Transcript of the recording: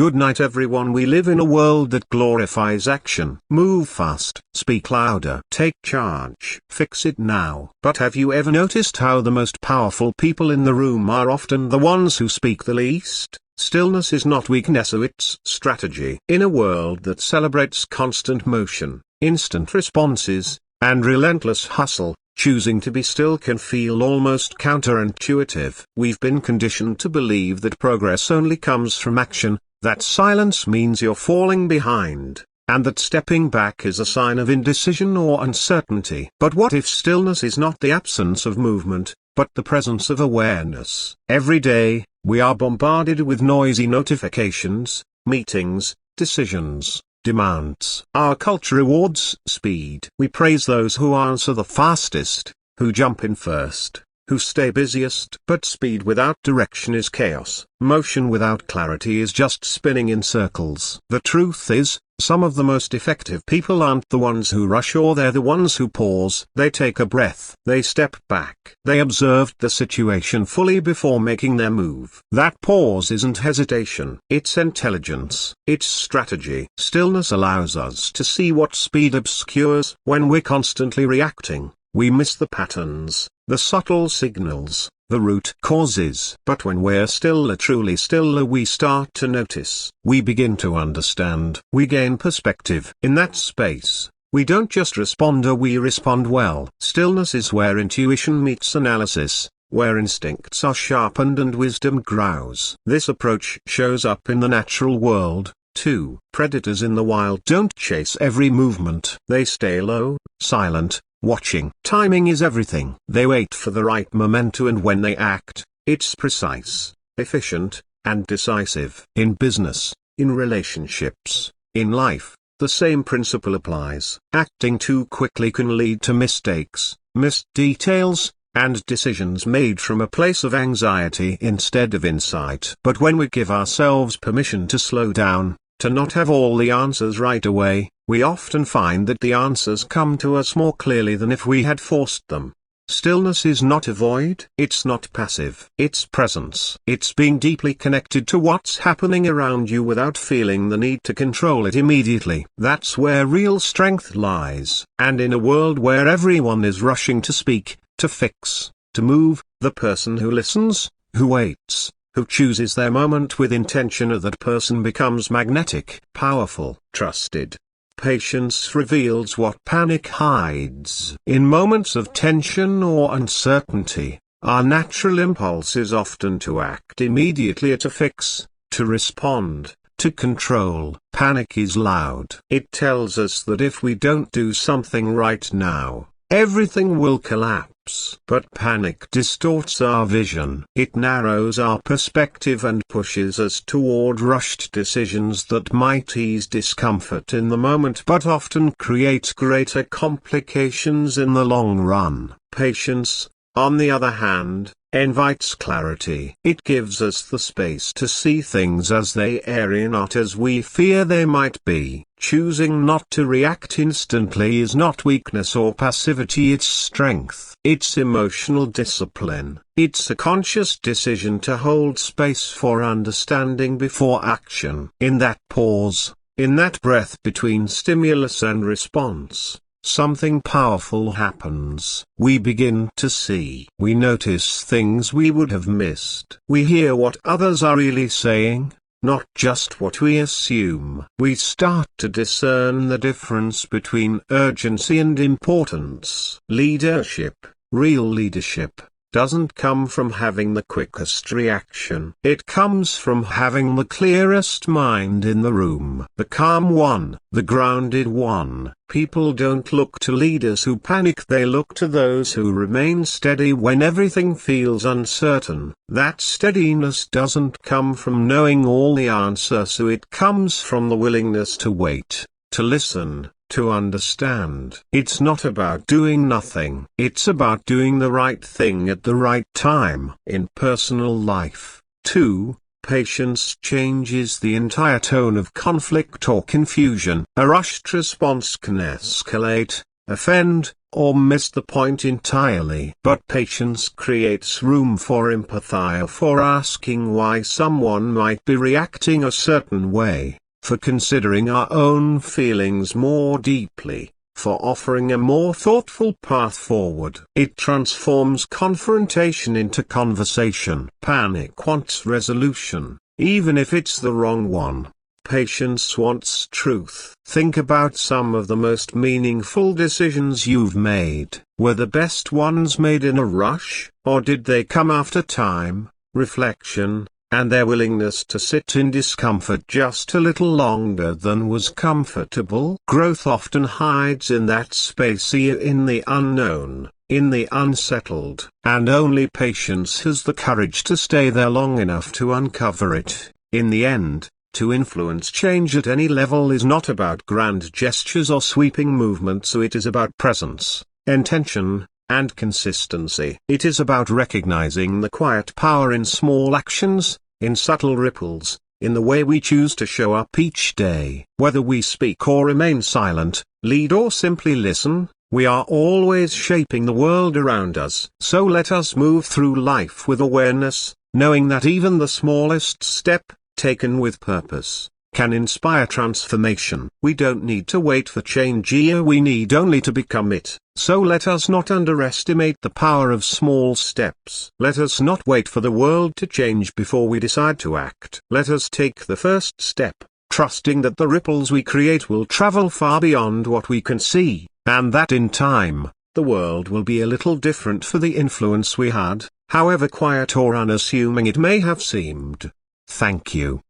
Good night everyone. We live in a world that glorifies action. Move fast, speak louder, take charge, fix it now. But have you ever noticed how the most powerful people in the room are often the ones who speak the least? Stillness is not weakness, it's strategy. In a world that celebrates constant motion, instant responses, and relentless hustle, choosing to be still can feel almost counterintuitive. We've been conditioned to believe that progress only comes from action, that silence means you're falling behind, and that stepping back is a sign of indecision or uncertainty. But what if stillness is not the absence of movement, but the presence of awareness? Every day, we are bombarded with noisy notifications, meetings, decisions, demands. Our culture rewards speed. We praise those who answer the fastest, who jump in first, who stay busiest. But speed without direction is chaos. Motion without clarity is just spinning in circles. The truth is, some of the most effective people aren't the ones who rush, or they're the ones who pause. They take a breath. They step back. They observed the situation fully before making their move. That pause isn't hesitation. It's intelligence. It's strategy. Stillness allows us to see what speed obscures. When we're constantly reacting, we miss the patterns, the subtle signals, the root causes. But when we're still, truly still, we start to notice. We begin to understand. We gain perspective. In that space, we don't just respond, we respond well. Stillness is where intuition meets analysis, where instincts are sharpened and wisdom grows. This approach shows up in the natural world, too. Predators in the wild don't chase every movement. They stay low, silent, watching. Timing is everything. They wait for the right momentum, and when they act, it's precise, efficient, and decisive. In business, in relationships, in life, the same principle applies. Acting too quickly can lead to mistakes, missed details, and decisions made from a place of anxiety instead of insight. But when we give ourselves permission to slow down, to not have all the answers right away, we often find that the answers come to us more clearly than if we had forced them. Stillness is not a void. It's not passive. It's presence. It's being deeply connected to what's happening around you without feeling the need to control it immediately. That's where real strength lies. And in a world where everyone is rushing to speak, to fix, to move, the person who listens, who waits, who chooses their moment with intention, that person becomes magnetic, powerful, trusted. Patience reveals what panic hides. In moments of tension or uncertainty, our natural impulse is often to act immediately, to fix, to respond, to control. Panic is loud. It tells us that if we don't do something right now, everything will collapse. But panic distorts our vision. It narrows our perspective and pushes us toward rushed decisions that might ease discomfort in the moment, but often create greater complications in the long run. Patience, on the other hand, invites clarity. It gives us the space to see things as they are, not as we fear they might be. Choosing not to react instantly is not weakness or passivity, it's strength. It's emotional discipline. It's a conscious decision to hold space for understanding before action. In that pause, in that breath between stimulus and response, something powerful happens. We begin to see. We notice things we would have missed. We hear what others are really saying, not just what we assume. We start to discern the difference between urgency and importance. Leadership, real leadership, doesn't come from having the quickest reaction. It comes from having the clearest mind in the room. The calm one, the grounded one. People don't look to leaders who panic, they look to those who remain steady when everything feels uncertain. That steadiness doesn't come from knowing all the answers, so it comes from the willingness to wait, to listen, to understand. It's not about doing nothing. It's about doing the right thing at the right time. In personal life, too, patience changes the entire tone of conflict or confusion. A rushed response can escalate, offend, or miss the point entirely. But patience creates room for empathy, for asking why someone might be reacting a certain way, for considering our own feelings more deeply, for offering a more thoughtful path forward. It transforms confrontation into conversation. Panic wants resolution, even if it's the wrong one. Patience wants truth. Think about some of the most meaningful decisions you've made. Were the best ones made in a rush, or did they come after time, reflection, and their willingness to sit in discomfort just a little longer than was comfortable? Growth often hides in that space, in the unknown, in the unsettled, and only patience has the courage to stay there long enough to uncover it. In the end, to influence change at any level is not about grand gestures or sweeping movements. It is about presence, intention, and consistency. It is about recognizing the quiet power in small actions, in subtle ripples, in the way we choose to show up each day. Whether we speak or remain silent, lead or simply listen, we are always shaping the world around us. So let us move through life with awareness, knowing that even the smallest step, taken with purpose, can inspire transformation. We don't need to wait for change, we need only to become it. So let us not underestimate the power of small steps. Let us not wait for the world to change before we decide to act. Let us take the first step, trusting that the ripples we create will travel far beyond what we can see, and that in time, the world will be a little different for the influence we had, however quiet or unassuming it may have seemed. Thank you.